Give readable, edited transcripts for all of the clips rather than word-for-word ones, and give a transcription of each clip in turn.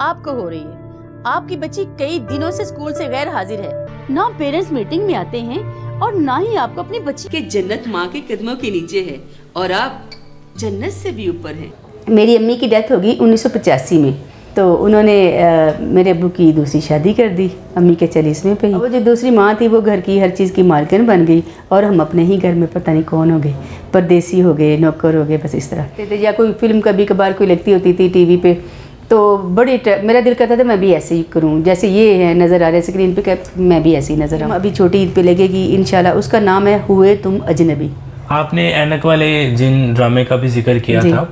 आपको हो रही है। आपकी बच्ची कई दिनों से स्कूल से गैर हाजिर है, ना पेरेंट्स मीटिंग में आते हैं और ना ही आपको अपनी बच्ची के जन्नत माँ के कदमों के नीचे है और आप जन्नत से भी ऊपर हैं। मेरी अम्मी की डेथ होगी 1985 में, तो उन्होंने मेरे अब्बू की दूसरी शादी कर दी अम्मी के 40वें पे ही। वो जो दूसरी माँ थी वो घर की हर चीज़ की मालकिन बन गई और हम अपने ही घर में पता नहीं कौन हो गए, परदेसी हो गए, नौकर हो गए, बस इस तरह। या कोई फिल्म कभी कभार कोई लगती होती थी टीवी पे, तो बड़ी मेरा दिल करता था मैं भी ऐसे ही करूं, जैसे ये है नज़र आ रहा है स्क्रीन पे, क्या मैं भी ऐसे ही नज़र आऊँ। अभी छोटी ईद पे लगेगी इंशाल्लाह। उसका नाम है हुए तुम अजनबी। आपने ऐनक वाले जिन ड्रामे का भी जिक्र किया था,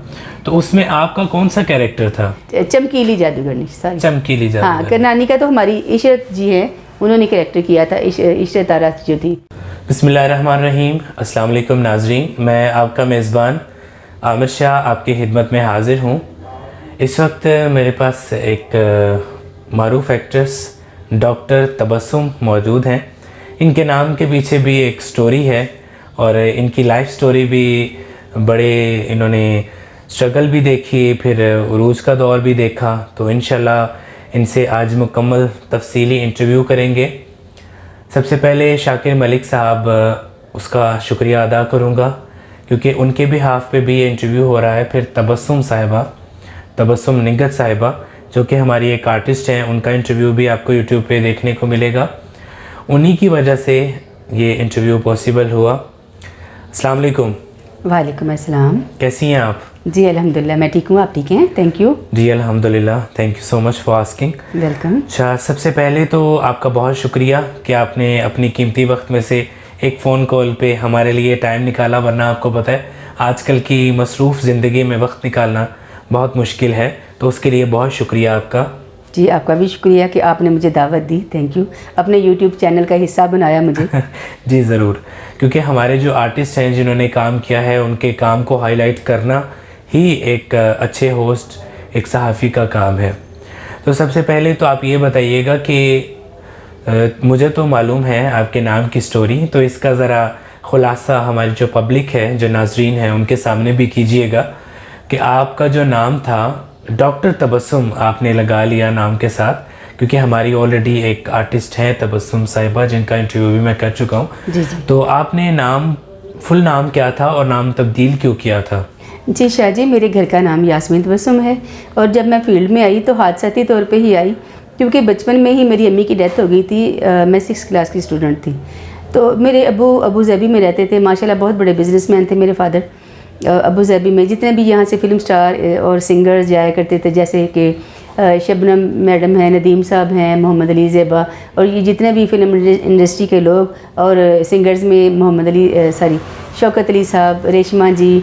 तो उसमें आपका कौन सा कैरेक्टर था? चमकीली जादूगरनी। सारी चमकीली जादूगरनी। हाँ, करनानी का तो हमारी इशरत जी है, उन्होंने कैरेक्टर किया था, इशरत आरा जो थी। बिस्मिल्लाहिर्रहमानिर्रहीम। अस्सलाम वालेकुम नाजरीन, मैं आपका मेज़बान आमिर शाह आपकी खिदमत में हाजिर हूँ। इस वक्त मेरे पास एक मारूफ एक्ट्रेस डॉक्टर तबस्सुम मौजूद हैं। इनके नाम के पीछे भी एक स्टोरी है और इनकी लाइफ स्टोरी भी बड़े इन्होंने स्ट्रगल भी देखी, फिर उरूज का दौर भी देखा। तो इंशाल्लाह इनसे आज मुकम्मल तफसीली इंटरव्यू करेंगे। सबसे पहले शाकिर मलिक साहब उसका शुक्रिया अदा करूँगा क्योंकि उनके भी हाफ पे भी ये इंटरव्यू हो रहा है। फिर तबस्सुम साहिबा, तबस्सुम निगत साहिबा जो कि हमारी एक आर्टिस्ट हैं, उनका इंटरव्यू भी आपको यूट्यूब पे देखने को मिलेगा। उन्हीं की वजह से ये इंटरव्यू पॉसिबल हुआ। अस्सलाम वालेकुम। वालेकुम अस्सलाम। कैसी हैं आप? जी अल्हम्दुलिल्लाह मैं ठीक हूँ, आप ठीक हैं? Thank you. जी अल्हम्दुलिल्लाह, thank you so much for asking. Welcome. अच्छा, सबसे पहले तो आपका बहुत शुक्रिया कि आपने अपनी कीमती वक्त में से एक फ़ोन कॉल पे हमारे लिए टाइम निकाला, वरना आपको पता है आजकल की मसरूफ़ ज़िंदगी में वक्त निकालना बहुत मुश्किल है। तो उसके लिए बहुत शुक्रिया आपका। जी आपका भी शुक्रिया कि आपने मुझे दावत दी, थैंक यू। अपने यूट्यूब चैनल का हिस्सा बनाया मुझे। जी ज़रूर, क्योंकि हमारे जो आर्टिस्ट हैं जिन्होंने काम किया है उनके काम को हाईलाइट करना ही एक अच्छे होस्ट, एक सहाफ़ी का काम है। तो सबसे पहले तो आप ये बताइएगा कि मुझे तो मालूम है आपके नाम की स्टोरी, तो इसका ज़रा ख़ुलासा हमारी जो पब्लिक है, जो नाजरीन हैं, उनके सामने भी कीजिएगा कि आपका जो नाम था डॉक्टर तबस्सुम आपने लगा लिया नाम के साथ, क्योंकि हमारी ऑलरेडी एक आर्टिस्ट हैं तबस्सुम साहिबा जिनका इंटरव्यू भी मैं कर चुका हूँ। तो आपने नाम, फुल नाम क्या था और नाम तब्दील क्यों किया था? जी शाह जी, मेरे घर का नाम यास्मीन तबस्सुम है और जब मैं फील्ड में आई तो हादसाती तौर पे ही आई, क्योंकि बचपन में ही मेरी अम्मी की डेथ हो गई थी। मैं 6th क्लास की स्टूडेंट थी। तो मेरे अबू ज़ैबी में रहते थे, माशाल्लाह बहुत बड़े बिजनेसमैन थे मेरे फादर। अबू ज़ैबी में जितने भी यहाँ से फिल्म स्टार और सिंगर्स जाया करते थे, जैसे कि शबनम मैडम हैं, नदीम साहब हैं, मोहम्मद अली ज़ेबा, और ये जितने भी फिल्म इंडस्ट्री के लोग और सिंगर्स में मोहम्मद अली शौकत अली साहब, रेशमा जी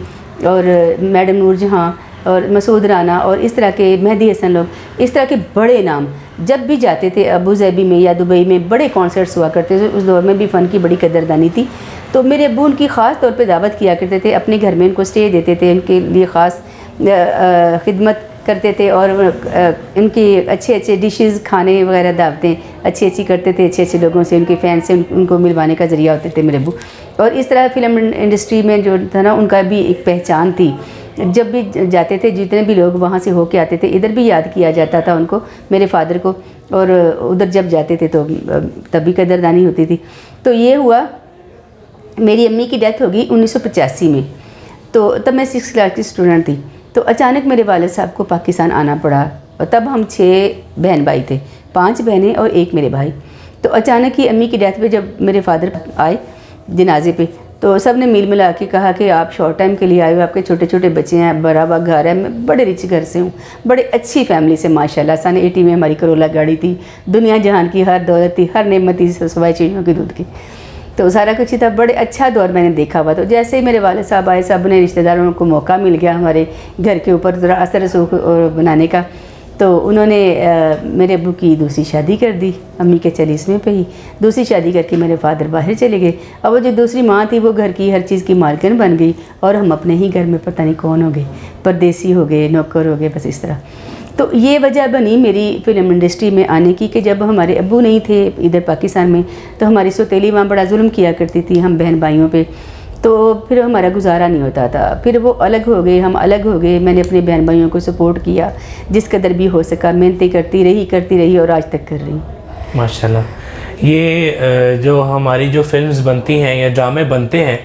और मैडम नूरजहाँ और मसूद राना और इस तरह के मेहदी हसन लोग, इस तरह के बड़े नाम जब भी जाते थे अबू ज़ैबी में या दुबई में, बड़े कॉन्सर्ट्स हुआ करते थे। उस दौर में भी फ़न की बड़ी कदरदानी थी। तो मेरे अब्बू उनकी ख़ास तौर पे दावत किया करते थे, अपने घर में उनको स्टे देते थे, उनके लिए ख़ास खिदमत करते थे और उनकी अच्छे अच्छे डिशेज़, खाने वगैरह, दावतें अच्छी अच्छी करते थे, अच्छे अच्छे लोगों से, उनके फ़ैन से उनको मिलवाने का ज़रिया होते थे मेरे अब्बू। और इस तरह फिल्म इंडस्ट्री में जो था ना, उनका भी एक पहचान थी। जब भी जाते थे, जितने भी लोग वहाँ से होके आते थे, इधर भी याद किया जाता था उनको, मेरे फादर को, और उधर जब जाते थे तो तभी कदरदानी होती थी। तो ये हुआ, मेरी अम्मी की डेथ होगी 1985 में, तो तब मैं 6th क्लास की स्टूडेंट थी। तो अचानक मेरे वालिद साहब को पाकिस्तान आना पड़ा और तब हम 6 बहन भाई थे, 5 बहनें और 1 मेरे भाई। तो अचानक ही अम्मी की डेथ पे जब मेरे फादर आए जनाजे पे, तो सब ने मिल मिला के कहा कि आप शॉर्ट टाइम के लिए आए हो, आपके छोटे छोटे बच्चे हैं, बराबर घर है, मैं बड़े रिच घर से हूँ, बड़े अच्छी फैमिली से माशाल्लाह। सन 80 में हमारी करोला गाड़ी थी, दुनिया जहान की हर दौलत थी, हर नेमत थी सवाए चिड़ियों के दूध की, तो सारा कुछ ही था। बड़े अच्छा दौर मैंने देखा हुआ। तो जैसे ही मेरे वाले साहब आए, सब ने रिश्तेदारों को मौका मिल गया हमारे घर के ऊपर ज़रा असर रसूख बनाने का, तो उन्होंने मेरे अब्बू की दूसरी शादी कर दी अम्मी के 40वें पे ही। दूसरी शादी करके मेरे फादर बाहर चले गए। अब वो जो दूसरी माँ थी वो घर की हर चीज़ की मालकिन बन गई और हम अपने ही घर में पता नहीं कौन हो गए, परदेसी हो गए, नौकर हो गए, बस इस तरह। तो ये वजह बनी मेरी फिल्म इंडस्ट्री में आने की कि जब हमारे अब्बू नहीं थे इधर पाकिस्तान में, तो हमारी सौतेली माँ बड़ा जुल्म किया करती थी हम बहन भाइयों पे। तो फिर हमारा गुजारा नहीं होता था। फिर वो अलग हो गए, हम अलग हो गए। मैंने अपने बहन भाइयों को सपोर्ट किया, जिस कदर भी हो सका मेहनतें करती रही और आज तक कर रही हूँ। माशाल्लाह। ये जो हमारी जो फिल्म्स बनती हैं या ड्रामे बनते हैं,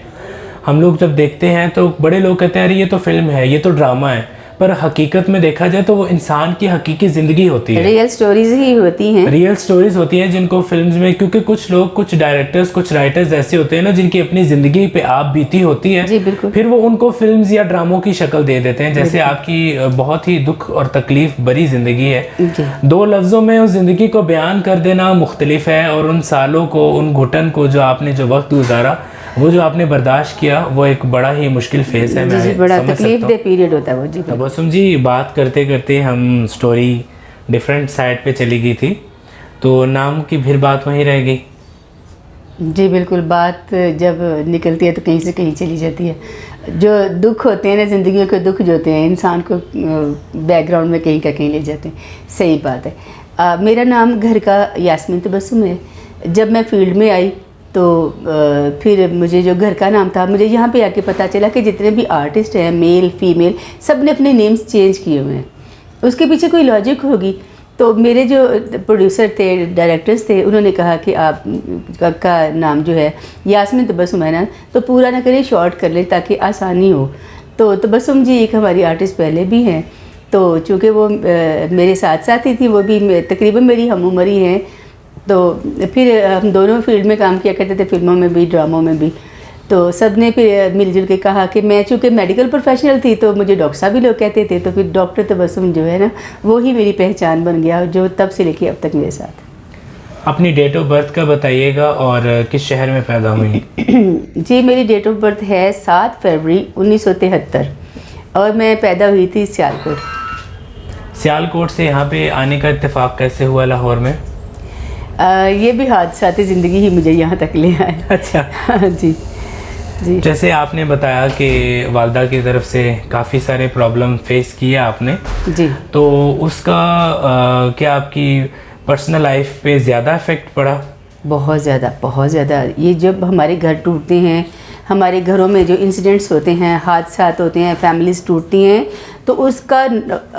हम लोग जब देखते हैं तो बड़े लोग कहते हैं अरे ये तो फिल्म है, ये तो ड्रामा है, पर हकीकत में देखा जाए तो वो इंसान की हकीकी ज़िंदगी होती है, रियल स्टोरीज ही होती हैं। रियल स्टोरीज होती हैं जिनको फिल्म्स में, क्योंकि कुछ लोग, कुछ डायरेक्टर्स, कुछ राइटर्स ऐसे होते हैं ना जिनकी अपनी ज़िंदगी पे आप बीती होती है, जी बिल्कुल। फिर वो उनको फिल्म्स या ड्रामों की शक्ल दे देते हैं। जैसे आपकी बहुत ही दुख और तकलीफ भरी ज़िंदगी है, जी। 2 लफ्ज़ों में उस ज़िंदगी को बयान कर देना मुख्तलिफ है, और उन सालों को, उन घुटन को, जो आपने जो वक्त गुजारा, वो जो आपने बर्दाश्त किया, वो एक बड़ा ही मुश्किल फेज़ है। जी, मैं बड़ा समझ तकलीफ सकता दे हूँ। पीरियड होता है वो। जी तबस्सुम जी, बात करते करते हम स्टोरी डिफरेंट साइड पे चली गई थी, तो नाम की फिर बात वहीं रह गई। जी बिल्कुल। बात जब निकलती है तो कहीं से कहीं चली जाती है। जो दुख होते हैं ना, ज़िंदगी के दुख जो होते हैं, इंसान को बैकग्राउंड में कहीं का कहीं ले जाते हैं। सही बात है। मेरा नाम घर का यास्मीन तबस्सुम है। जब मैं फील्ड में आई तो फिर मुझे जो घर का नाम था, मुझे यहाँ पे आके पता चला कि जितने भी आर्टिस्ट हैं, मेल फीमेल, सब ने अपने नेम्स चेंज किए हुए हैं। उसके पीछे कोई लॉजिक होगी। तो मेरे जो प्रोड्यूसर थे, डायरेक्टर्स थे, उन्होंने कहा कि आप का नाम जो है यास्मीन तबस्सुम है ना, तो पूरा ना करें, शॉर्ट कर लें ताकि आसानी हो। तो तबस्सुम जी एक हमारी आर्टिस्ट पहले भी हैं, तो चूँकि वो मेरे साथ साथ ही थी, वो भी तकरीबन मेरी हम उम्र ही हैं। तो फिर हम दोनों फील्ड में काम किया करते थे, फिल्मों में भी, ड्रामों में भी। तो सब ने फिर मिलजुल के कहा कि मैं चूँकि मेडिकल प्रोफेशनल थी तो मुझे डॉक्टर साहब भी लोग कहते थे, तो फिर डॉक्टर तबस्सुम जो है ना, वो ही मेरी पहचान बन गया, जो तब से लेके अब तक मेरे साथ। अपनी डेट ऑफ बर्थ का बताइएगा और किस शहर में पैदा हुई? जी, मेरी डेट ऑफ बर्थ है 7 फरवरी 1973 और मैं पैदा हुई थी सियालकोट। सियालकोट से यहाँ पे आने का इत्तेफाक कैसे हुआ लाहौर में? ये भी हादसाती ज़िंदगी ही मुझे यहाँ तक ले आए। अच्छा। जी जी। जैसे आपने बताया कि वालदा की तरफ से काफ़ी सारे प्रॉब्लम फेस किए आपने, जी। तो उसका क्या आपकी पर्सनल लाइफ पे ज़्यादा इफ़ेक्ट पड़ा? बहुत ज़्यादा। ये जब हमारे घर टूटते हैं, हमारे घरों में जो इंसिडेंट्स होते हैं, हादसात होते हैं, फैमिलीज़ टूटती हैं, तो उसका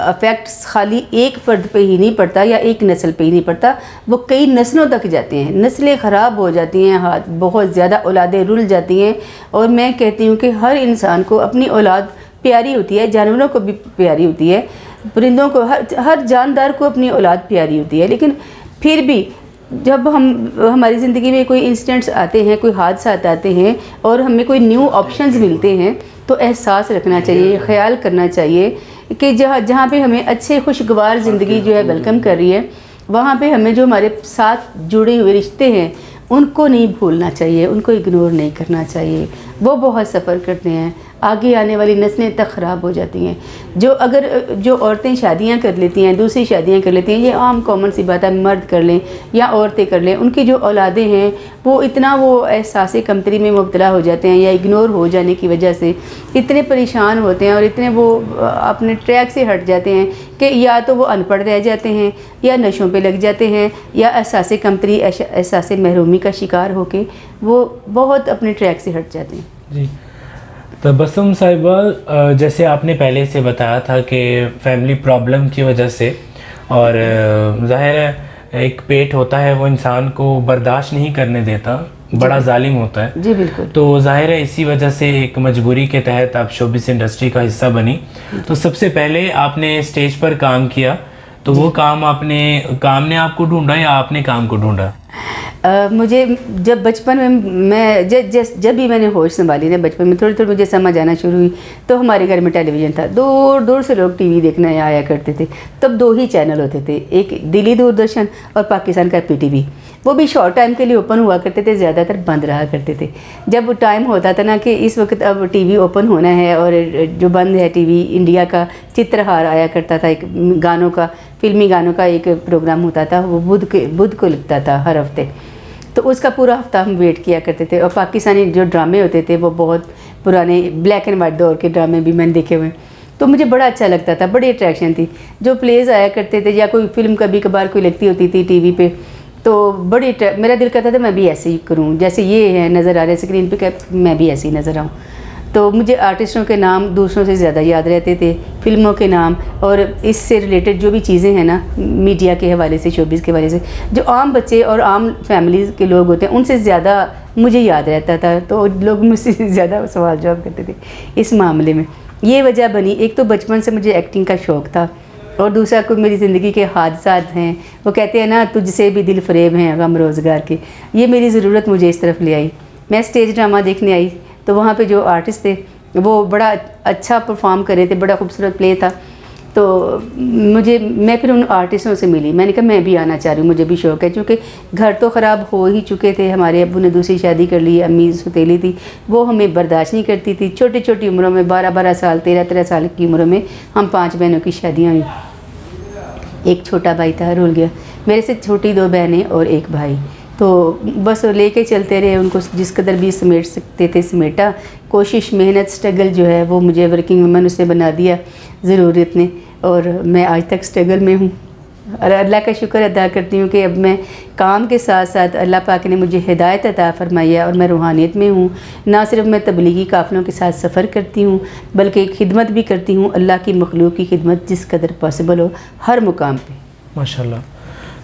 अफेक्ट खाली एक फ़र्द पे ही नहीं पड़ता या एक नस्ल पे ही नहीं पड़ता, वो कई नस्लों तक जाते हैं। नस्लें ख़राब हो जाती हैं, हाथ बहुत ज़्यादा औलादें रुल जाती हैं। और मैं कहती हूँ कि हर इंसान को अपनी औलाद प्यारी होती है, जानवरों को भी प्यारी होती है, परिंदों को, हर जानदार को अपनी औलाद प्यारी होती है। लेकिन फिर भी जब हमारी ज़िंदगी में कोई इंसिडेंट्स आते हैं, कोई हादसा आते हैं और हमें कोई न्यू ऑप्शंस मिलते हैं, तो एहसास रखना चाहिए, ख्याल करना चाहिए कि जहाँ पे हमें अच्छे खुशगवार ज़िंदगी जो है वेलकम कर रही है, वहाँ पे हमें जो हमारे साथ जुड़े हुए रिश्ते हैं उनको नहीं भूलना चाहिए, उनको इग्नोर नहीं करना चाहिए। वो बहुत सफ़र करते हैं, आगे आने वाली नस्लें तक ख़राब हो जाती हैं। जो औरतें शादियां कर लेती हैं, दूसरी शादियां कर लेती हैं, ये आम कॉमन सी बात है, मर्द कर लें या औरतें कर लें, उनकी जो औलादें हैं वो इतना वो एहसास कमतरी में मुब्तला हो जाते हैं या इग्नोर हो जाने की वजह से इतने परेशान होते हैं और इतने वो अपने ट्रैक से हट जाते हैं कि या तो वो अनपढ़ रह जाते हैं या नशों पे लग जाते हैं या एहसास कमतरी, एहसास महरूमी का शिकार होके वो बहुत अपने ट्रैक से हट जाते हैं। जी। तबस्सुम साहिबा, जैसे आपने पहले से बताया था कि फैमिली प्रॉब्लम की वजह से, और ज़ाहिर है एक पेट होता है वो इंसान को बर्दाश्त नहीं करने देता, बड़ा जालिम होता है। जी बिल्कुल। तो ज़ाहिर है इसी वजह से एक मजबूरी के तहत आप शोबिस इंडस्ट्री का हिस्सा बनी। तो सबसे पहले आपने स्टेज पर काम किया, तो वो काम ने आपको ढूंढा या आपने काम को ढूंढा? मुझे जब बचपन में मैं जब भी मैंने होश संभाली ना, बचपन में थोड़ी मुझे समझ आना शुरू हुई, तो हमारे घर में टेलीविज़न था, दूर दूर से लोग टीवी देखने आया करते थे। तब 2 ही चैनल होते थे, एक दिल्ली दूरदर्शन और पाकिस्तान का PTV। वो भी शॉर्ट टाइम के लिए ओपन हुआ करते थे, ज़्यादातर बंद रहा करते थे। जब टाइम होता था ना कि इस वक्त अब टीवी ओपन होना है और जो बंद है टीवी, इंडिया का चित्रहार आया करता था, एक गानों का, फिल्मी गानों का एक प्रोग्राम होता था, वो बुध को लगता था हर हफ्ते। तो उसका पूरा हफ्ता हम वेट किया करते थे। और पाकिस्तानी जो ड्रामे होते थे वो बहुत पुराने ब्लैक एंड वाइट दौर के ड्रामे भी मैंने देखे हुए, तो मुझे बड़ा अच्छा लगता था, बड़ी अट्रैक्शन थी। जो प्लेज आया करते थे या कोई फिल्म कभी कभार कोई लगती होती थी टीवी पे, तो मेरा दिल करता था मैं भी ऐसे ही करूं, जैसे ये है नज़र आ रहे स्क्रीन पे कि मैं भी ऐसे ही नज़र आऊं। तो मुझे आर्टिस्टों के नाम दूसरों से ज़्यादा याद रहते थे, फिल्मों के नाम और इससे रिलेटेड जो भी चीज़ें हैं ना, मीडिया के हवाले से, शोबिज़ के हवाले से, जो आम बच्चे और आम फैमिलीज़ के लोग होते हैं उनसे ज़्यादा मुझे याद रहता था। तो लोग मुझसे ज़्यादा सवाल जवाब करते थे इस मामले में। ये वजह बनी, एक तो बचपन से मुझे एक्टिंग का शौक़ था और दूसरा कोई मेरी ज़िंदगी के हादसात हैं, वो कहते हैं ना तुझसे भी दिल फरेब हैं गम रोज़गार के, ये मेरी ज़रूरत मुझे इस तरफ ले आई। मैं स्टेज ड्रामा देखने आई तो वहाँ पे जो आर्टिस्ट थे वो बड़ा अच्छा परफॉर्म कर रहे थे, बड़ा खूबसूरत प्ले था। तो मैं फिर उन आर्टिस्टों से मिली, मैंने कहा मैं भी आना चाह रही हूँ, मुझे भी शौक़ है। क्योंकि घर तो ख़राब हो ही चुके थे, हमारे अब्बू ने दूसरी शादी कर ली, अम्मी सुतेली थी, वो हमें बर्दाश्त नहीं करती थी। छोटी छोटी उम्रों में 12-12 साल 13-13 साल की उम्र में हम 5 बहनों की शादियाँ हुई। एक छोटा भाई था, रुल गया। मेरे से छोटी 2 बहनें और 1 भाई। तो बस लेके चलते रहे उनको, जिस कदर भी समेट सकते थे समेटा। कोशिश, मेहनत, स्ट्रगल जो है वो मुझे वर्किंग वुमन उसने बना दिया ज़रूरत ने, और मैं आज तक स्ट्रगल में हूँ। और अल्लाह का शुक्र अदा करती हूँ कि अब मैं काम के साथ साथ अल्लाह पाक ने मुझे हिदायत अता फरमाई है और मैं रूहानियत में हूँ। ना सिर्फ मैं तबलीगी काफ़िलों के साथ सफ़र करती हूँ बल्कि खिदमत भी करती हूँ, अल्लाह की मखलूक की खिदमत जिस कदर पॉसिबल हो हर मुकाम पे। माशाल्लाह।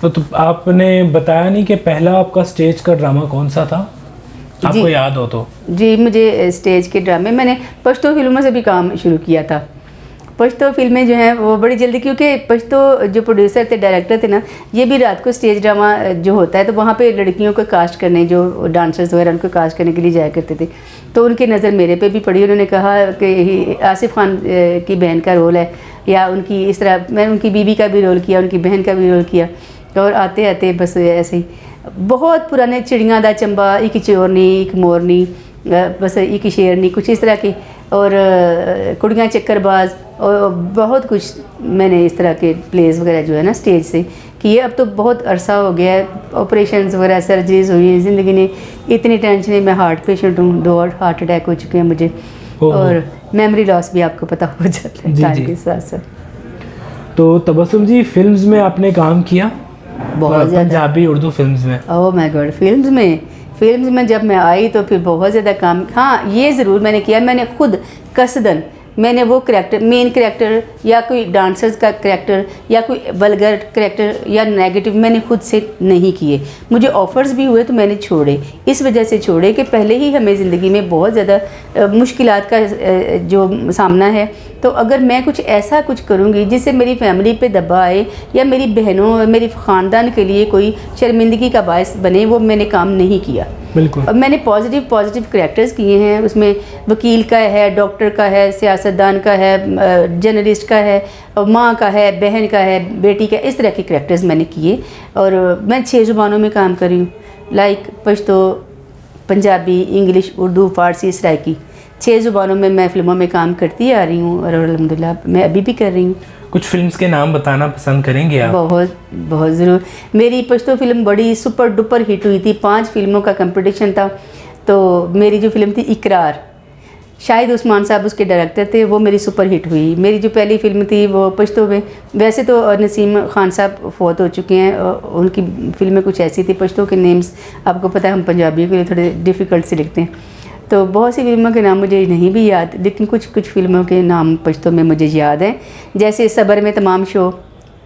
तो आपने बताया नहीं कि पहला आपका स्टेज का ड्रामा कौन सा था, आपको याद हो तो? जी, मुझे स्टेज के ड्रामे, मैंने पश्तो फिल्मों से भी काम शुरू किया था। पश्तो फिल्में जो हैं वो बड़ी जल्दी, क्योंकि पश्तो जो प्रोड्यूसर थे, डायरेक्टर थे ना, ये भी रात को स्टेज ड्रामा जो होता है तो वहाँ पे लड़कियों को कास्ट करने, जो डांसर्स वगैरह उनको कास्ट करने के लिए जाया करते थे। तो उनकी नज़र मेरे पे भी पड़ी, उन्होंने कहा कि आसिफ खान की बहन का रोल है, या उनकी इस तरह मैंने उनकी बीवी का भी रोल किया, उनकी बहन का भी रोल किया। और आते आते बस ऐसे ही बहुत पुराने चिड़ियाँ दा चंबा, एक चोरनी, एक मोरनी, बस एक शेरनी, कुछ इस तरह की, और कुड़ियाँ चक्करबाज, और बहुत कुछ मैंने इस तरह के प्लेस वगैरह जो है ना स्टेज से किए। अब तो बहुत अरसा हो गया है, ऑपरेशंस वगैरह सर्जरीज हुई हैं, ज़िंदगी ने इतनी टेंशन है। मैं हार्ट पेशेंट हूँ, 2 हार्ट अटैक हो चुके हैं मुझे, और मेमोरी लॉस भी आपको पता हो जाता है टाइम के साथ साथ। तो तबस्सुम जी, फिल्म्स में आपने काम किया? बहुत ज़्यादा। पंजाबी उर्दू फिल्म्स में? ओह माय गॉड, फिल्म्स में जब मैं आई तो फिर बहुत ज़्यादा काम, हाँ ये ज़रूर मैंने किया। मैंने खुद कसदन मैंने वो करैक्टर, मेन करैक्टर या कोई डांसर्स का करैक्टर या कोई वल्गर करैक्टर या नेगेटिव मैंने खुद से नहीं किए। मुझे ऑफ़र्स भी हुए तो मैंने छोड़े, इस वजह से छोड़े कि पहले ही हमें ज़िंदगी में बहुत ज़्यादा मुश्किलात का जो सामना है। तो अगर मैं कुछ ऐसा कुछ करूँगी जिससे मेरी फैमिली पे दबाव आए या मेरी बहनों, मेरी ख़ानदान के लिए कोई शर्मिंदगी का बायस बने, वो मैंने काम नहीं किया। बिल्कुल। अब मैंने पॉजिटिव करैक्टर्स किए हैं, उसमें वकील का है, डॉक्टर का है, सियासतदान का है, जर्नलिस्ट का है, माँ का है, बहन का है, बेटी का, इस तरह के करैक्टर्स मैंने किए। और मैं 6 ज़ुबानों में काम कर रही हूँ, लाइक पश्तो, पंजाबी, इंग्लिश, उर्दू, फ़ारसी, सराइकी, 6 ज़ुबानों में मैं फ़िल्मों में काम करती आ रही हूँ और अल्हम्दुलिल्लाह मैं अभी भी कर रही हूँ। कुछ फिल्म्स के नाम बताना पसंद करेंगे आप? बहुत ज़रूर। मेरी पश्तो फिल्म बड़ी सुपर डुपर हिट हुई थी, 5 फिल्मों का कंपटीशन था। तो मेरी जो फिल्म थी इकरार, शाहिद उस्मान साहब उसके डायरेक्टर थे, वो मेरी सुपर हिट हुई। मेरी जो पहली फिल्म थी वो पश्तो में, वैसे तो नसीम खान साहब फौत हो चुके हैं, उनकी फिल्में कुछ ऐसी थी, पश्तो के नेम्स आपको पता है हम पंजाबियों के लिए थोड़े डिफ़िकल्ट से लिखते हैं, तो बहुत सी फिल्मों के नाम मुझे नहीं भी याद, लेकिन कुछ फिल्मों के नाम पश्तो में मुझे याद हैं। जैसे सबर में तमाम शो,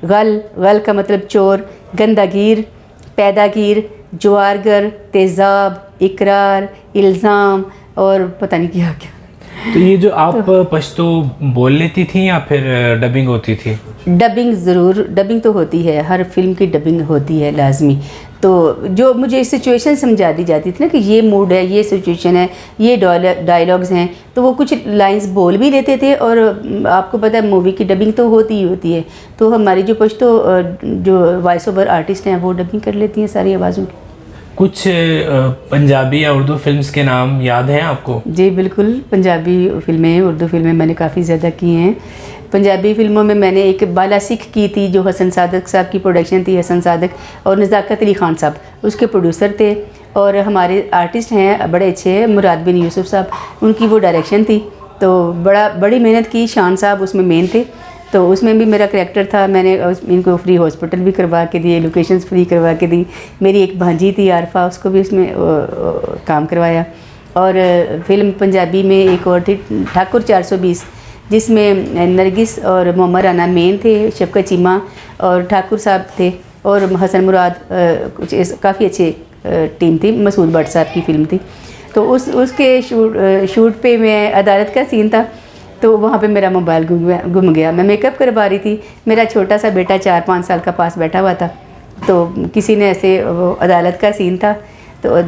गल का मतलब चोर, गंदागीर, पैदागीर, जवारगर, तेज़ाब, इकरार, इल्ज़ाम, और पता नहीं क्या क्या। तो ये जो आप पश्तो बोल लेती थी या फिर डबिंग होती थी? डबिंग ज़रूर, डबिंग तो होती है, हर फिल्म की डबिंग होती है लाजमी। तो जो मुझे सिचुएशन समझा दी जाती थी ना कि ये मूड है, ये सिचुएशन है, ये डायलॉग्स हैं, तो वो कुछ लाइंस बोल भी लेते थे। और आपको पता है मूवी की डबिंग तो होती ही होती है, तो हमारी जो पश्तो जो वॉइस ओवर आर्टिस्ट हैं वो डबिंग कर लेती हैं सारी आवाज़ों की। कुछ पंजाबी या उर्दू फिल्म्स के नाम याद हैं आपको? जी बिल्कुल, पंजाबी फिल्में, उर्दू फिल्में मैंने काफ़ी ज़्यादा की हैं। पंजाबी फ़िल्मों में मैंने एक बाला सिख की थी जो हसन सादक साहब की प्रोडक्शन थी, हसन सादक और नज़ाकत अली खान साहब उसके प्रोड्यूसर थे। और हमारे आर्टिस्ट हैं बड़े अच्छे, मुराद बिन यूसुफ साहब, उनकी वो डायरेक्शन थी। तो बड़ी मेहनत की, शान साहब उसमें मेन थे। तो उसमें भी मेरा करैक्टर था। मैंने इनको फ्री हॉस्पिटल भी करवा के दिए, लोकेशंस फ्री करवा के दी। मेरी एक भांजी थी आरफा, उसको भी उसमें काम करवाया। और फिल्म पंजाबी में एक और थी ठाकुर 420, जिसमें नरगिस और मोहम्मद राना मेन थे, शफकत चीमा और ठाकुर साहब थे और हसन मुराद, कुछ काफ़ी अच्छे टीम थी। मसूद भट्ट साहब की फ़िल्म थी। तो उसके शूट पे मैं अदालत का सीन था, तो वहाँ पे मेरा मोबाइल गुम गया। मैं मेकअप करवा रही थी, मेरा छोटा सा बेटा 4-5 साल का पास बैठा हुआ था। तो किसी ने ऐसे, वो अदालत का सीन था, तो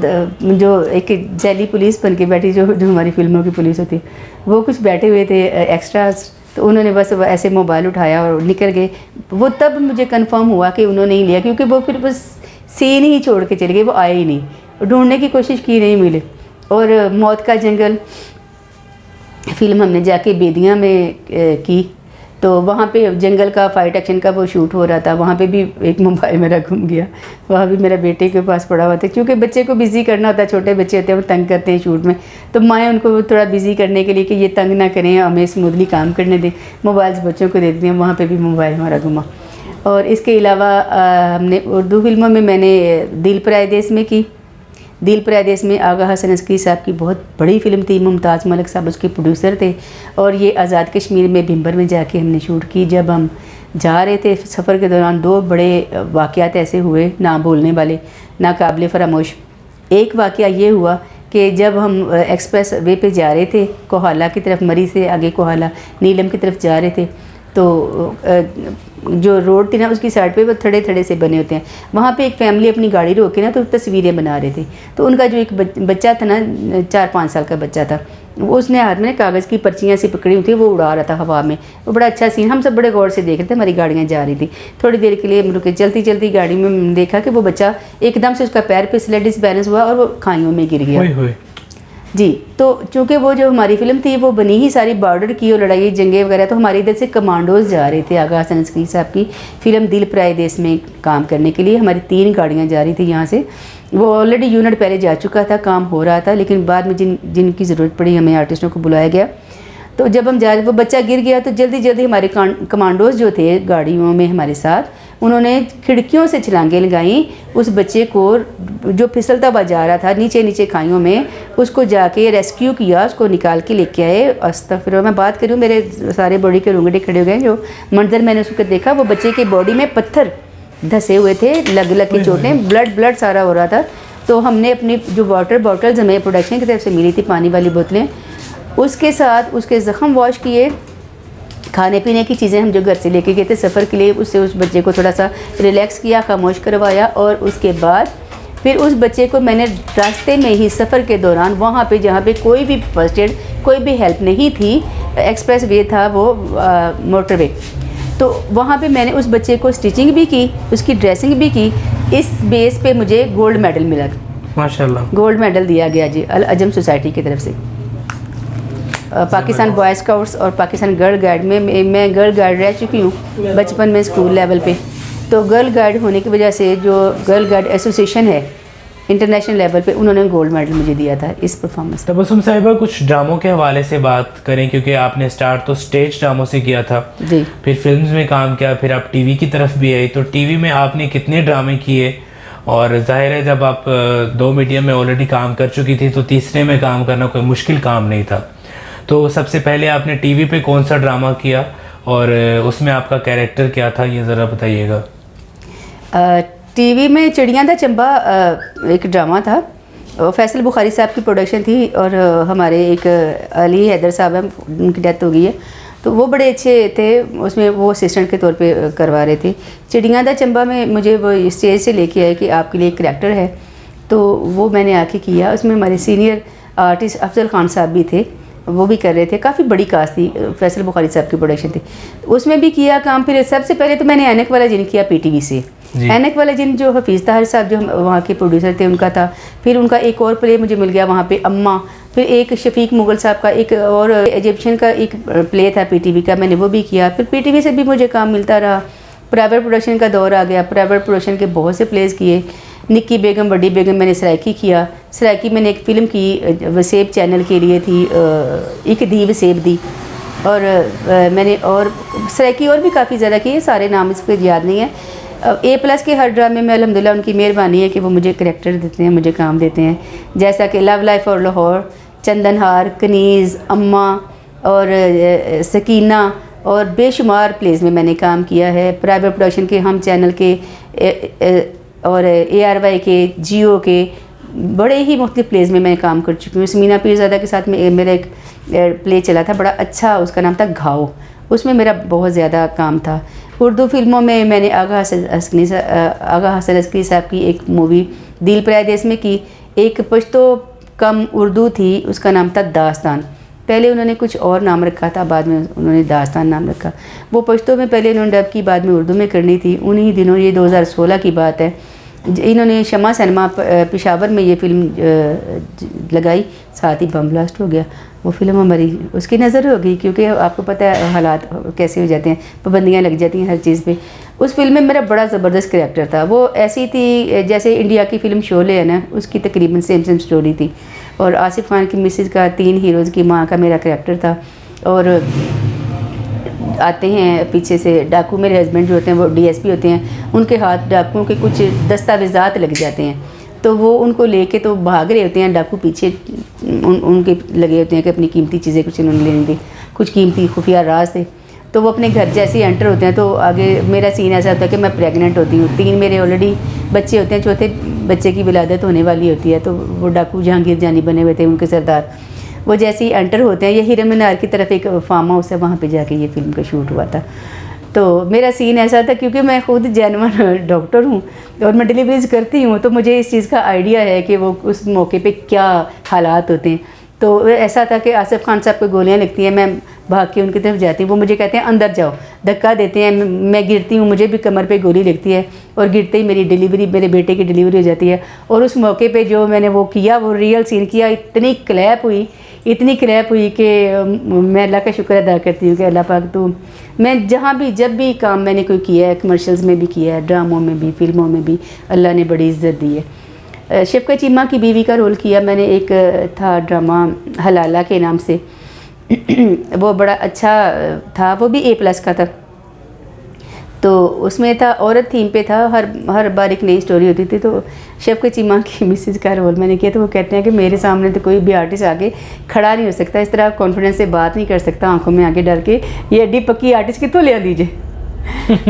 जो एक जैली पुलिस बन के बैठी, जो हमारी फिल्मों की पुलिस होती है, वो कुछ बैठे हुए थे एक्स्ट्रास, तो उन्होंने बस ऐसे मोबाइल उठाया और निकल गए। वो तब मुझे कंफर्म हुआ कि उन्होंने ही लिया, क्योंकि वो फिर बस सीन ही छोड़ के चले गए, वो आए ही नहीं। ढूंढने की कोशिश की, नहीं मिले। और मौत का जंगल फिल्म हमने जाके बेदियाँ में की, तो वहाँ पे जंगल का फाइट एक्शन का वो शूट हो रहा था। वहाँ पे भी एक मोबाइल मेरा घूम गया, वहाँ भी मेरा बेटे के पास पड़ा हुआ था, क्योंकि बच्चे को बिज़ी करना होता है। छोटे बच्चे होते हैं, वो तंग करते हैं शूट में, तो माएँ उनको थोड़ा बिज़ी करने के लिए कि ये तंग ना करें, हमें स्मूथली काम करने दें, मोबाइल्स बच्चों को दे देते हैं। वहाँ पर भी मोबाइल हमारा घुमा। और इसके अलावा हमने उर्दू फिल्मों में मैंने दिल पराए देश में की। दिल पराए देश में आगा हसन अस्करी साहब की बहुत बड़ी फिल्म थी। मुमताज़ मलिक साहब उसके प्रोड्यूसर थे। और ये आज़ाद कश्मीर में भिंबर में जाके हमने शूट की। जब हम जा रहे थे सफ़र के दौरान 2 बड़े वाक़यात ऐसे हुए, ना भूलने वाले, ना काबिल फरामोश। एक वाक़या ये हुआ कि जब हम एक्सप्रेस वे पे जा रहे थे, कोहाला की तरफ, मरी से आगे कोहाला नीलम की तरफ जा रहे थे, तो जो रोड थी ना, उसकी साइड पे वो थड़े थड़े से बने होते हैं। वहाँ पे एक फैमिली अपनी गाड़ी रोक के ना, तो तस्वीरें बना रहे थे। तो उनका जो एक बच्चा था ना, 4-5 साल का बच्चा था, वो उसने हाथ में कागज़ की पर्चियाँ सी पकड़ी हुई थी, वो उड़ा रहा था हवा में। वो बड़ा अच्छा सीन, हम सब बड़े गौर से देख रहे थे। हमारी गाड़ियाँ जा रही थी, थोड़ी देर के लिए रुके, चलती चलती गाड़ी में देखा कि वो बच्चा एकदम से, उसका पैर फिसला, डिसबैलेंस हुआ और वो खाइयों में गिर गया। जी, तो चूँकि वो जो हमारी फ़िल्म थी वो बनी ही सारी बॉर्डर की और लड़ाई जंगे वगैरह, तो हमारे इधर से कमांडोज जा रहे थे आगा हसन अस्करी साहब की फ़िल्म दिल पराए देश में काम करने के लिए। हमारी 3 गाड़ियाँ जा रही थी यहाँ से। वो ऑलरेडी यूनिट पहले जा चुका था, काम हो रहा था, लेकिन बाद में जिनकी ज़रूरत पड़ी हमें आर्टिस्टों को बुलाया गया। तो जब हम जा रहे, वो बच्चा गिर गया, तो जल्दी जल्दी हमारे कमांडोज जो थे गाड़ियों में हमारे साथ, उन्होंने खिड़कियों से छलांगें लगाई। उस बच्चे को जो फिसलता हुआ जा रहा था नीचे नीचे खाइयों में, उसको जाके रेस्क्यू किया, उसको निकाल के लेके आए। अस्तगफिरुल्लाह, मैं बात करूँ, मेरे सारे बॉडी के रोंगटे खड़े हो गए। जो मंजर मैंने उसको देखा, वो बच्चे के बॉडी में पत्थर धसे हुए थे, लग लग के चोटें, ब्लड सारा हो रहा था। तो हमने अपनी जो वाटर बॉटल्स हमें प्रोडक्शन की तरफ से मिली थी, पानी वाली बोतलें, उसके साथ उसके ज़ख़म वॉश किए। खाने पीने की चीज़ें हम जो घर से लेके गए थे सफ़र के लिए, उससे उस बच्चे को थोड़ा सा रिलैक्स किया, खामोश करवाया। और उसके बाद फिर उस बच्चे को मैंने रास्ते में ही सफ़र के दौरान, वहाँ पे जहाँ पे कोई भी फर्स्ट एड, कोई भी हेल्प नहीं थी, एक्सप्रेस वे था वो, मोटरवे, तो वहाँ पे मैंने उस बच्चे को स्टिचिंग भी की, उसकी ड्रेसिंग भी की। इस बेस पे मुझे गोल्ड मेडल मिला, माशाल्लाह। गोल्ड मेडल दिया गया जी अल अजम सोसाइटी की तरफ से। पाकिस्तान बॉय स्काउट्स और पाकिस्तान गर्ल गाइड में मैं गर्ल गाइड रह चुकी हूँ बचपन में स्कूल लेवल पे। तो गर्ल गाइड होने की वजह से जो गर्ल गाइड एसोसिएशन है इंटरनेशनल लेवल पे, उन्होंने गोल्ड मेडल मुझे दिया था इस परफॉर्मेंस। तबस्सुम साहिबा, कुछ ड्रामों के हवाले से बात करें, क्योंकि आपने स्टार्ट तो स्टेज ड्रामों से किया था जी, फिर फिल्म्स में काम किया, फिर आप टीवी की तरफ भी आई। तो टीवी में आपने कितने ड्रामे किए? और जाहिर है जब आप 2 मीडियम में ऑलरेडी काम कर चुकी थी, तो तीसरे में काम करना कोई मुश्किल काम नहीं था। तो सबसे पहले आपने टीवी पे कौन सा ड्रामा किया और उसमें आपका कैरेक्टर क्या था, ये ज़रा बताइएगा। टीवी में चिड़िया दा चंबा एक ड्रामा था, फैसल बुखारी साहब की प्रोडक्शन थी। और हमारे एक अली हैदर साहब हैं, उनकी डेथ हो गई है, तो वो बड़े अच्छे थे, उसमें वो असिस्टेंट के तौर पे करवा रहे थे। चिड़िया दा चंबा में मुझे वो स्टेज से लेके आए कि आपके लिए एक करैक्टर है, तो वो मैंने आके किया। उसमें हमारे सीनियर आर्टिस्ट अफजल खान साहब भी थे, वो भी कर रहे थे। काफ़ी बड़ी कास्ट थी, फैसल बुखारी साहब की प्रोडक्शन थी, उसमें भी किया काम। फिर सबसे पहले तो मैंने ऐनक वाला जिन किया पीटीवी से। ऐनक वाला जिन जो हफीज़ ताहिर साहब जो वहाँ के प्रोड्यूसर थे उनका था। फिर उनका एक और प्ले मुझे मिल गया वहाँ पे, अम्मा। फिर एक शफीक मुगल साहब का एक और इजिप्शियन का एक प्ले था पीटीवी का, मैंने वो भी किया। फिर पीटीवी से भी मुझे काम मिलता रहा। प्राइवेट प्रोडक्शन का दौर आ गया, प्राइवेट प्रोडक्शन के बहुत से प्लेस किए। निक्की बेगम, बड़ी बेगम, मैंने सराइकी किया। सराइकी मैंने एक फ़िल्म की वसेब चैनल के लिए थी, एक दी वसेब दी, और मैंने और सराइकी और भी काफ़ी ज़्यादा की है, सारे नाम इसको याद नहीं है। A+ के हर ड्रामे में अल्हम्दुलिल्लाह उनकी मेहरबानी है कि वो मुझे करैक्टर देते हैं, मुझे काम देते हैं। जैसा कि लव लाइफ और लाहौर, चंदनहार, कनीज़, अम्मा और सकीना और बेशुमार प्लेस में मैंने काम किया है। प्राइवेट प्रोडक्शन के, हम चैनल के और ARY के, जियो के बड़े ही मुख्तलिफ प्लेस में मैं काम कर चुकी हूँ। समीना पीरज़ादा के साथ में मेरा एक प्ले चला था बड़ा अच्छा, उसका नाम था घाव, उसमें मेरा बहुत ज़्यादा काम था। उर्दू फिल्मों में मैंने आगा हसन अस्करी साहब की एक मूवी दिल परदेस में की, एक पश्तो कम उर्दू थी, उसका नाम था दास्तान। पहले उन्होंने कुछ और नाम रखा था, बाद में उन्होंने दास्तान नाम रखा। वो पश्तो में पहले उन्होंने डब की, बाद में उर्दू में करनी थी। उन्हीं दिनों, ये 2016 की बात है, इन्होंने शमा सिनेमा पेशावर में ये फिल्म लगाई, साथ ही बम ब्लास्ट हो गया। वो फिल्म हमारी उसकी नज़र हो गई, क्योंकि आपको पता है हालात कैसे हो जाते हैं, पाबंदियाँ लग जाती हैं हर चीज़ पे। उस फिल्म में मेरा बड़ा ज़बरदस्त करैक्टर था। वो ऐसी थी जैसे इंडिया की फ़िल्म शोले है ना, उसकी तकरीबन सेम स्टोरी थी। और आसिफ खान की मिसेज का, 3 हीरोज़ की माँ का मेरा करैक्टर था। और आते हैं पीछे से डाकू, मेरे हस्बैंड जो होते हैं वो DSP होते हैं, उनके हाथ डाकुओं के कुछ दस्तावेज़ात लग जाते हैं, तो वो उनको लेके तो भाग रहे होते हैं, डाकू पीछे उनके लगे होते हैं कि अपनी कीमती चीज़ें कुछ इन्होंने लेनी थी, कुछ कीमती खुफिया राज थे। तो वो अपने घर जैसे ही एंटर होते हैं तो आगे मेरा सीन ऐसा होता है कि मैं प्रेग्नेंट होती हूँ, 3 मेरे ऑलरेडी बच्चे होते हैं, चौथे बच्चे की विलादत होने वाली होती है। तो वो डाकू जहांगीर जानी बने हुए थे, उनके सरदार, वो जैसे ही एंटर होते हैं, ये हीरम मीनार की तरफ एक फार्म हाउस है, वहाँ पे जाके ये फिल्म का शूट हुआ था। तो मेरा सीन ऐसा था, क्योंकि मैं खुद जेन्युइन डॉक्टर हूँ और मैं डिलीवरीज करती हूँ, तो मुझे इस चीज़ का आइडिया है कि वो उस मौके पे क्या हालात होते हैं। तो ऐसा था कि आसिफ खान साहब को गोलियाँ लगती हैं, मैं भाग के उनकी तरफ जाती हूँ, वो मुझे कहते हैं अंदर जाओ, धक्का देते हैं, मैं गिरती हूँ, मुझे भी कमर पे गोली लगती है और गिरते ही मेरी डिलीवरी, मेरे बेटे की डिलीवरी हो जाती है। और उस मौके पे जो मैंने वो किया, वो रियल सीन किया, इतनी क्लैप हुई कि मैं अल्लाह का शुक्र अदा करती हूँ कि अल्लाह पाक, तो मैं जहाँ भी जब भी काम मैंने कोई किया है, कमर्शियल्स में भी किया है, ड्रामों में भी, फिल्मों में भी, अल्लाह ने बड़ी इज़्ज़त दी है। शफकत चीमा की बीवी का रोल किया मैंने, एक था ड्रामा हलाला के नाम से, वो बड़ा अच्छा था, वो भी A+ का था। तो उसमें था, औरत थीम पे था, हर बार एक नई स्टोरी होती थी। तो शफकत चीमा की मिसेज का रोल मैंने किया। तो वो कहते हैं कि मेरे सामने तो कोई भी आर्टिस्ट आगे खड़ा नहीं हो सकता, इस तरह आप कॉन्फिडेंस से बात नहीं कर सकता, आंखों में आगे डर के, ये एडी पक्की आर्टिस्ट कितों ले दीजिए।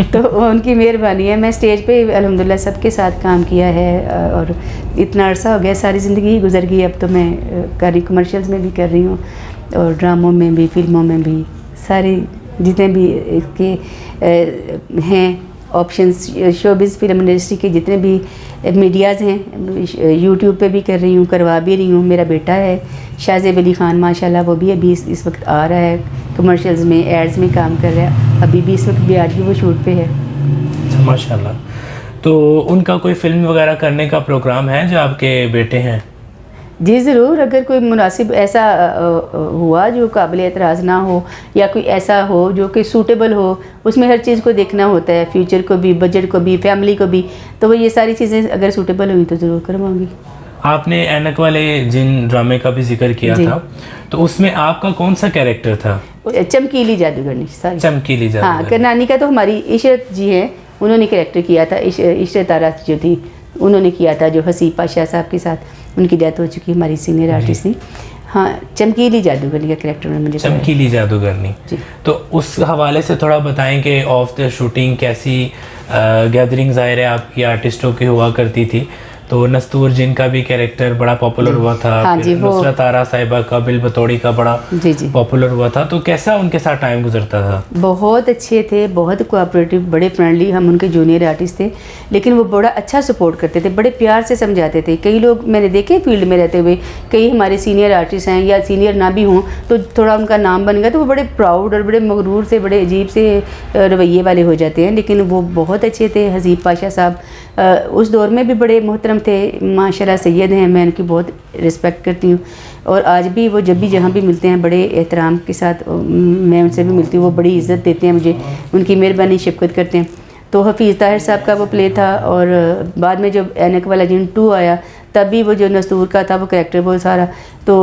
तो उनकी मेहरबानी है। मैं स्टेज पे अल्हम्दुलिल्लाह सबके साथ काम किया है और इतना अरसा हो गया, सारी ज़िंदगी ही गुजर गई। अब तो मैं कर रही, कमर्शियल्स में भी कर रही हूँ और ड्रामों में भी, फिल्मों में भी, सारे जितने भी इसके हैं ऑप्शंस, शोबिज़ फिल्म इंडस्ट्री के जितने भी मीडियाज़ हैं, यूट्यूब पे भी कर रही हूँ, करवा भी रही हूँ। मेरा बेटा है शाहज़ेब अली ख़ान, माशाल्लाह, वो भी अभी इस वक्त आ रहा है, कमर्शियल्स में, एड्स में काम कर रहा है, अभी भी इस वक्त भी आज भी वो शूट पे है। अच्छा, माशाल्लाह। तो उनका कोई फिल्म वगैरह करने का प्रोग्राम है जो आपके बेटे हैं? जी ज़रूर, अगर कोई मुनासिब ऐसा हुआ जो काबिल एतराज़ ना हो, या कोई ऐसा हो जो कि सूटेबल हो, उसमें हर चीज़ को देखना होता है, फ्यूचर को भी, बजट को भी, फैमिली को भी, तो वो ये सारी चीज़ें अगर सूटेबल हुई तो ज़रूर करवाऊँगी। आपने ऐनक वाले जिन ड्रामे का भी जिक्र किया था, तो उसमें आपका कौन सा कैरेक्टर था? चमकीली जादूगरनी, सारी चमकीली जादूगरनी। हाँ, करनानी का तो हमारी इशरत जी है, उन्होंने कैरेक्टर किया था। इशरत आरा जो थी उन्होंने किया था, जो हसीब पाशा साहब के साथ, उनकी डेथ हो चुकी, हमारी सीनियर आर्टिस्ट थी। हाँ, चमकीली जादूगरनी का कैरेक्टर उन्होंने मुझे चमकीली जादूगरनी जी। तो उस हवाले से थोड़ा बताएं कि ऑफ द शूटिंग कैसी गैदरिंग ज़ाहिर है आपकी आर्टिस्टों की हुआ करती थी। तो नस्तूर जिन का भी कैरेक्टर बड़ा पॉपुलर हुआ था, हाँ जी, नुसरत आरा साहिबा का, बिल बतौड़ी का बड़ा पॉपुलर हुआ था। तो कैसा उनके साथ टाइम गुजरता था? बहुत अच्छे थे, बहुत कोऑपरेटिव, बड़े फ्रेंडली। हम उनके जूनियर आर्टिस्ट थे, लेकिन वो बड़ा अच्छा सपोर्ट करते थे, बड़े प्यार से समझाते थे। कई लोग मैंने देखे फील्ड में रहते हुए, कई हमारे सीनियर आर्टिस्ट हैं या सीनियर ना भी हों, तो थोड़ा उनका नाम बन गया तो वो बड़े प्राउड और बड़े मगरूर से, बड़े अजीब से रवैये वाले हो जाते हैं। लेकिन वो बहुत अच्छे थे। हसीब पाशा साहब उस दौर में भी बड़े मोहतरम थे, माशाल्लाह सैयद हैं, मैं उनकी बहुत रिस्पेक्ट करती हूँ। और आज भी वो जब भी जहाँ भी मिलते हैं बड़े एहतराम के साथ मैं उनसे भी मिलती हूँ, वो बड़ी इज़्ज़त देते हैं मुझे, उनकी मेहरबानी शफ़क़त करते हैं। तो हफीज़ ताहिर साहब का वो प्ले था, और बाद में जब ऐनक वाला जिन 2 आया तभी वो जो नस्तूर का था वो करैक्टर वो सारा, तो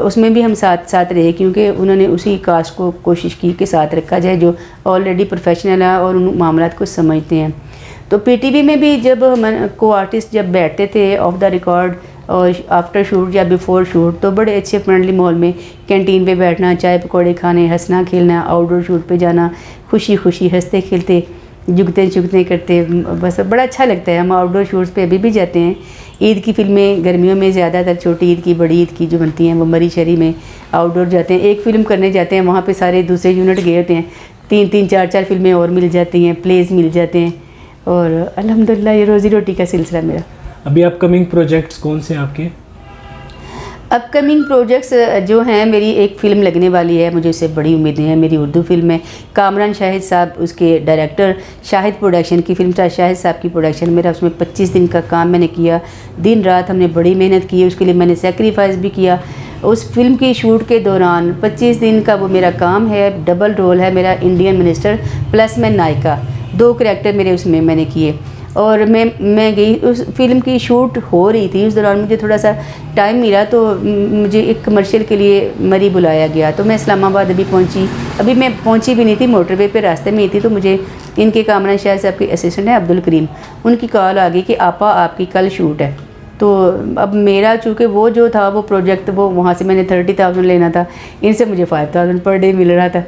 उसमें भी हम साथ साथ रहे, क्योंकि उन्होंने उसी कास्ट को कोशिश की कि साथ रखा जाए जो ऑलरेडी प्रोफेशनल है और उन मामलात को समझते हैं। तो पीटीवी में भी जब हम को आर्टिस्ट जब बैठते थे ऑफ द रिकॉर्ड और आफ्टर शूट या बिफोर शूट, तो बड़े अच्छे फ्रेंडली माहौल में कैंटीन पे बैठना, चाय पकौड़े खाने, हंसना खेलना, आउटडोर शूट पे जाना, खुशी खुशी हंसते खेलते जुगते चुगते करते, बस बड़ा अच्छा लगता है। हम आउटडोर शूट्स पे अभी भी जाते हैं। ईद की फिल्में गर्मियों में ज़्यादातर छोटी ईद की बड़ी ईद की जो बनती हैं वो मरी शरी में आउटडोर जाते हैं, एक फ़िल्म करने जाते हैं, वहाँ पे सारे दूसरे यूनिट गए होते हैं, 3-3 4-4 फिल्में और मिल जाती हैं, प्लेस मिल जाते हैं, और अल्हम्दुलिल्लाह ये रोज़ी रोटी का सिलसिला मेरा। अभी अपकमिंग प्रोजेक्ट्स कौन से आपके? अपकमिंग प्रोजेक्ट्स जो हैं, मेरी एक फ़िल्म लगने वाली है, मुझे उससे बड़ी उम्मीदें हैं। मेरी उर्दू फिल्म है, कामरान शाहिद साहब उसके डायरेक्टर, शाहिद प्रोडक्शन की फिल्म था, शाहिद साहब की प्रोडक्शन। मेरा उसमें 25 दिन का काम मैंने किया, दिन रात हमने बड़ी मेहनत की, उसके लिए मैंने सेक्रीफाइस भी किया। उस फिल्म की शूट के दौरान 25 दिन का वो मेरा काम है, डबल रोल है मेरा, इंडियन मिनिस्टर प्लस मैं नायिका, 2 करैक्टर मेरे उसमें मैंने किए। और मैं गई, उस फिल्म की शूट हो रही थी, उस दौरान मुझे थोड़ा सा टाइम मिला, तो मुझे एक कमर्शियल के लिए मरी बुलाया गया, तो मैं इस्लामाबाद अभी पहुंची। अभी मैं पहुंची भी नहीं थी, मोटरवे पे रास्ते में ही थी, तो मुझे इनके कामरान शाह साहब के असिस्टेंट है अब्दुल करीम, उनकी कॉल आ गई कि आपा आपकी कल शूट है। तो अब मेरा चूँकि वो जो था वो प्रोजेक्ट, वो वहाँ से मैंने 30,000 लेना था, इनसे मुझे 5,000 पर डे मिल रहा था।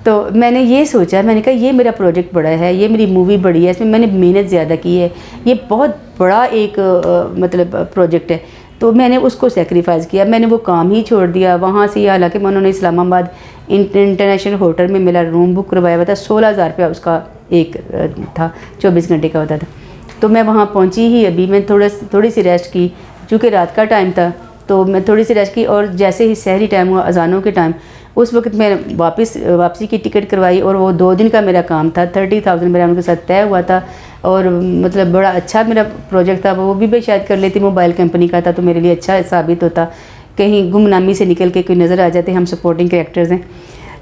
तो मैंने ये सोचा, मैंने कहा ये मेरा प्रोजेक्ट बड़ा है, ये मेरी मूवी बड़ी है, इसमें मैंने मेहनत ज़्यादा की है, ये बहुत बड़ा एक मतलब प्रोजेक्ट है, तो मैंने उसको सेक्रीफाइस किया, मैंने वो काम ही छोड़ दिया। वहाँ से हालांकि मैं उन्होंने इस्लामाबाद इंटरनेशनल होटल में मेरा रूम बुक करवाया हुआ था, 16,000 रुपया उसका एक था, 24 घंटे का होता था। तो मैं वहाँ पहुँची ही, अभी मैं थोड़ी सी रेस्ट की, चूँकि रात का टाइम था, तो मैं थोड़ी सी रेस्ट की, और जैसे ही सहरी टाइम हुआ, अजानों के टाइम, उस वक्त मैं वापसी की टिकट करवाई, और वो 2 दिन का मेरा काम था, 30,000 मेरा उनके साथ तय हुआ था, और मतलब बड़ा अच्छा मेरा प्रोजेक्ट था। वो भी मैं शायद कर लेती, मोबाइल कंपनी का था, तो मेरे लिए अच्छा साबित होता, कहीं गुमनामी से निकल के कोई नज़र आ जाते, हम सपोर्टिंग कैरेक्टर्स हैं।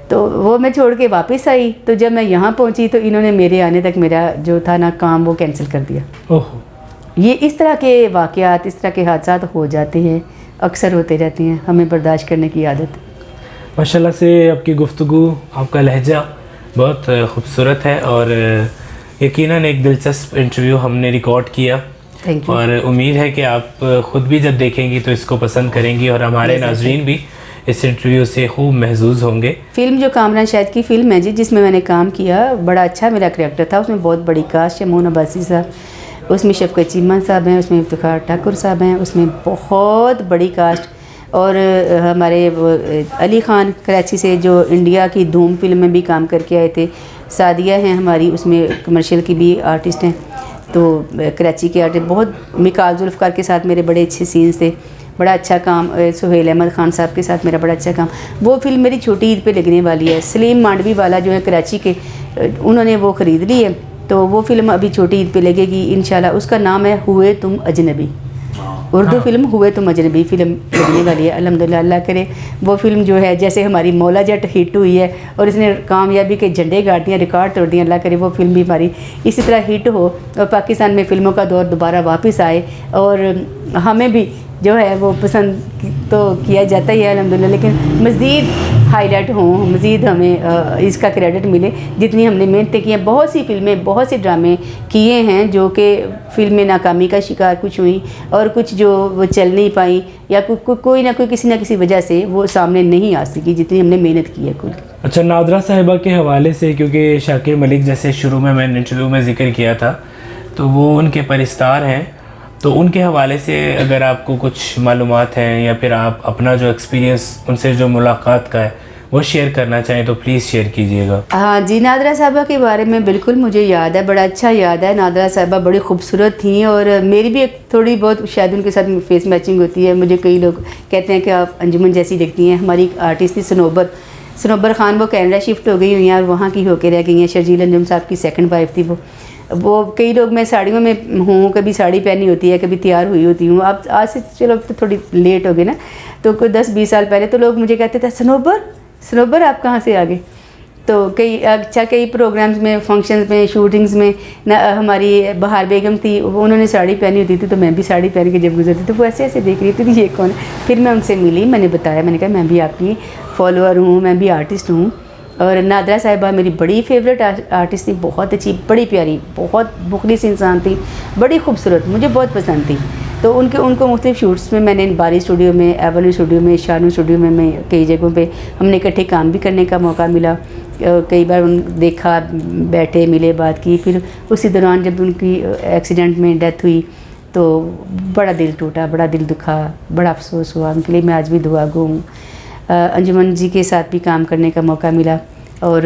तो वो मैं छोड़ के वापस आई, तो जब मैं यहाँ पहुँची तो इन्होंने मेरे आने तक मेरा जो था ना काम वो कैंसिल कर दिया। ओहो, ये इस तरह के वाक़यात, इस तरह के हादसात हो जाते हैं, अक्सर होते रहते हैं, हमें बर्दाश्त करने की आदत। माशाल्लाह से आपकी गुफ्तगू, आपका लहजा बहुत खूबसूरत है, और यकीनन एक दिलचस्प इंटरव्यू हमने रिकॉर्ड किया। Thank you. और उम्मीद है कि आप ख़ुद भी जब देखेंगी तो इसको पसंद करेंगी, और हमारे नाजरीन भी इस इंटरव्यू से खूब महजूज होंगे। फ़िल्म जो कामरान शाहिद की फ़िल्म है जी, जिसमें मैंने काम किया, बड़ा अच्छा मेरा करैक्टर था, उसमें बहुत बड़ी कास्ट है, मोहन अब्बासी साहब, उसमें शफकत चीमा साहब हैं, उसमें इफ्तिखार ठाकुर साहब हैं, उसमें बहुत बड़ी कास्ट, और हमारे अली ख़ान कराची से जो इंडिया की धूम फिल्म में भी काम करके आए थे, सादिया हैं हमारी, उसमें कमर्शियल की भी आर्टिस्ट हैं, तो कराची के आर्टिस्ट बहुत, मिकाल जुल्फ़कार के साथ मेरे बड़े अच्छे सीन्स थे, बड़ा अच्छा काम, सुहेल अहमद ख़ान साहब के साथ मेरा बड़ा अच्छा काम। वो फिल्म मेरी छोटी ईद पे लगने वाली है, सलीम मांडवी वाला जो है कराची के, उन्होंने वो ख़रीद ली है, तो वो फिल्म अभी छोटी ईद पे लगेगी इंशाल्लाह। उसका नाम है हुए तुम अजनबी, उर्दू फिल्म हुए तुम अजनबी फिल्म लगने वाली है अल्हम्दुलिल्लाह। अल्लाह करे वो फिल्म जो है, जैसे हमारी मौला जट हिट हुई है और इसने कामयाबी के झंडे गाड़ दिए, रिकॉर्ड तोड़ दिए, अल्लाह करे वो फिल्म भी हमारी इसी तरह हिट हो और पाकिस्तान में फ़िल्मों का दौर दोबारा वापस आए, और हमें भी जो है वो पसंद तो किया जाता ही है अल्हम्दुलिल्लाह, लेकिन मज़ीद हाईलाइट हों, मज़ीद हमें इसका क्रेडिट मिले जितनी हमने मेहनतें की हैं। बहुत सी फिल्में, बहुत से ड्रामे किए हैं जो कि फिल्में नाकामी का शिकार कुछ हुई, और कुछ जो वो चल नहीं पाई, या कोई ना कोई किसी ना किसी वजह से वो सामने नहीं आ सकी जितनी हमने मेहनत की है कुल। अच्छा, नादरा साहिबा के हवाले से, क्योंकि शाकिर मलिक जैसे शुरू में मैंने इंटरव्यू में ज़िक्र किया था, तो वो उनके परिस्तार हैं, तो उनके हवाले से अगर आपको कुछ मालूमात हैं, या फिर आप अपना जो एक्सपीरियंस उनसे जो मुलाकात का है वो शेयर करना चाहें तो प्लीज़ शेयर कीजिएगा। हाँ जी, नादरा साहिबा के बारे में बिल्कुल मुझे याद है, बड़ा अच्छा याद है। नादरा साहिबा बड़ी खूबसूरत थी, और मेरी भी एक थोड़ी बहुत शायद उनके साथ फेस मैचिंग होती है। मुझे कई लोग कहते हैं कि आप अंजुमन जैसी दिखती हैं। हमारी एक आर्टिस्ट थी सनोबर ख़ान, वो कनाडा शिफ्ट हो गई हुई हैं और वहाँ की होकर रह गई हैं। शर्जील अंजुम साहब की सेकंड वाइफ थी वो कई लोग, मैं साड़ियों में हूँ, कभी साड़ी पहनी होती है, कभी तैयार हुई होती हूँ। अब आज से चलो तो थोड़ी लेट हो गई ना, तो कोई 10-20 साल पहले तो लोग मुझे कहते थे सनोबर आप कहाँ से आ गए। तो कई प्रोग्राम्स में, फंक्शंस में, शूटिंग्स में हमारी बहार बेगम थी, उन्होंने साड़ी पहनी होती थी तो मैं भी साड़ी पहन के जब गुजरती तो वो ऐसे ऐसे देख रही थी ये कौन है। फिर मैं उनसे मिली, मैंने बताया, मैंने कहा मैं भी आपकी फॉलोअर हूँ, मैं भी आर्टिस्ट हूँ। और नादरा साहिबा मेरी बड़ी फेवरेट आर्टिस्ट थी, बहुत अच्छी, बड़ी प्यारी, बहुत मुखलिस इंसान थी, बड़ी खूबसूरत, मुझे बहुत पसंद थी। तो उनको मुख्तलिफ शूट्स में मैंने बारी स्टूडियो में, एवेन्यू स्टूडियो में, शानू स्टूडियो में, मैं कई जगहों पे हमने इकट्ठे काम भी करने का मौका मिला। कई बार देखा, बैठे, मिले, बात की। फिर उसी दौरान जब उनकी एक्सीडेंट में डेथ हुई तो बड़ा दिल टूटा, बड़ा दिल दुखा, बड़ा अफसोस हुआ। उनके लिए मैं आज भी दुआगो हूँ। अंजुमन जी के साथ भी काम करने का मौका मिला और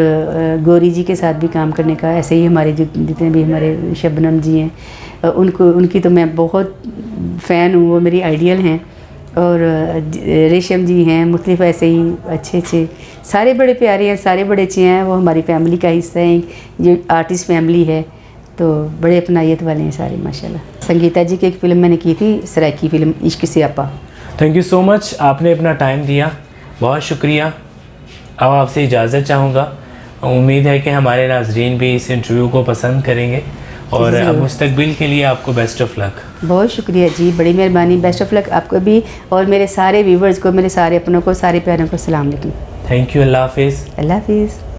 गौरी जी के साथ भी काम करने का, ऐसे ही हमारे जितने भी हमारे शबनम जी हैं, उनकी तो मैं बहुत फ़ैन हूँ, वो मेरी आइडियल हैं। और रेशम जी हैं, मुख्तलिफ ऐसे ही अच्छे सारे बड़े प्यारे हैं, सारे बड़े अच्छे हैं। वो हमारी फैमिली का हिस्सा हैं, जो आर्टिस्ट फैमिली है, तो बड़े अपनायत वाले हैं सारे माशाल्लाह। संगीता जी की एक फ़िल्म मैंने की थी, सराइकी फ़िल्म इश्क से आपा। थैंक यू सो मच, आपने अपना टाइम दिया, बहुत शुक्रिया। अब आपसे इजाज़त चाहूँगा। उम्मीद है कि हमारे नाजरीन भी इस इंटरव्यू को पसंद करेंगे और अब मुस्तकबिल के लिए आपको बेस्ट ऑफ लक। बहुत शुक्रिया जी, बड़ी मेहरबानी, बेस्ट ऑफ लक आपको भी और मेरे सारे व्यूवर्स को, मेरे सारे अपनों को, सारे प्यारों को सलाम अलैकुम। थैंक यू, अल्लाह हाफिज़। अल्लाह हाफिज़।